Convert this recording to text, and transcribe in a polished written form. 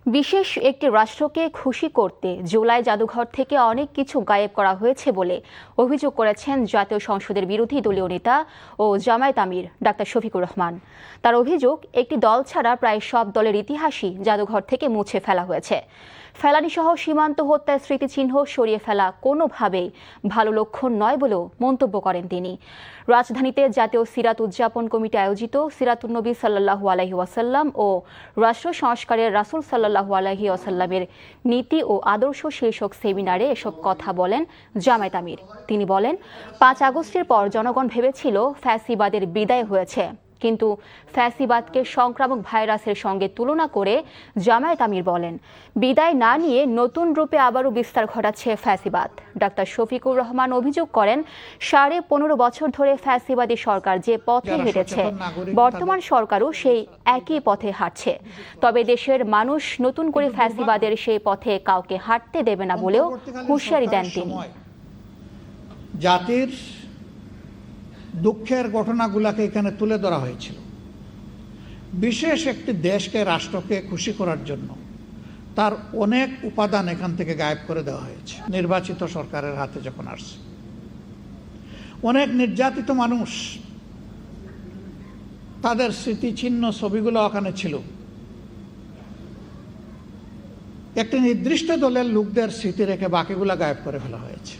বিশেষ একটি রাষ্ট্রকে খুশি করতে জুলাই জাদুঘর থেকে অনেক কিছু গায়েব করা হয়েছে বলে অভিযোগ করেছেন জাতীয় সংসদের বিরোধী দলীয় নেতা ও জামায়াত আমির ডাক্তার শফিকুর রহমান। তার অভিযোগ, একটি দল ছাড়া প্রায় সব দলের ইতিহাসই জাদুঘর থেকে মুছে ফেলা হয়েছে। ফেলানিসহ সীমান্ত হত্যার স্মৃতিচিহ্ন সরিয়ে ফেলা কোনোভাবেই ভালো লক্ষণ নয় বলেও মন্তব্য করেন তিনি। রাজধানীতে জাতীয় সিরাত উদযাপন কমিটি আয়োজিত সিরাতুন্নবী সাল্লাল্লাহু আলাইহি ওয়াসাল্লাম ও রাষ্ট্র সংস্কারের রাসূল সাল্লাল্লাহু আলাইহি ওয়াসাল্লামের নীতি ও আদর্শ শীর্ষক সেমিনারে এসব কথা বলেন জামায়াত আমির। তিনি বলেন, ৫ আগস্টের পর জনগণ ভেবেছিল ফ্যাসিবাদের বিদায় হয়েছে, কিন্তু ফ্যাসিবাদকে সংক্রামক ভাইরাসের সঙ্গে তুলনা করে জামায়াত আমির বলেন, বিদায় না নিয়ে নতুন রূপে আবারও বিস্তার ঘটাচ্ছে ফ্যাসিবাদ। ডাক্তার শফিকুর রহমান অভিযোগ করেন, 15.5 বছর ধরে ফ্যাসিবাদী সরকার যে পথে হেঁটেছে, বর্তমান সরকারও সেই একই পথে হাঁটছে। তবে দেশের মানুষ নতুন করে ফ্যাসিবাদের সেই পথে কাউকে হাঁটতে দেবে না বলেও হুঁশিয়ারি দেন তিনি। জাতির দুঃখের ঘটনাগুলোকে এখানে তুলে ধরা হয়েছিল। বিশেষ একটি দেশকে, রাষ্ট্রকে খুশি করার জন্য তার অনেক উপাদান এখান থেকে গায়েব করে দেওয়া হয়েছে। নির্বাচিত সরকারের হাতে যখন আসছে, অনেক নির্যাতিত মানুষ, তাদের স্মৃতিচিহ্ন ছবিগুলো ওখানে ছিল। একটি নির্দিষ্ট দলের লোকদের স্মৃতি রেখে বাকিগুলা গায়েব করে ফেলা হয়েছে।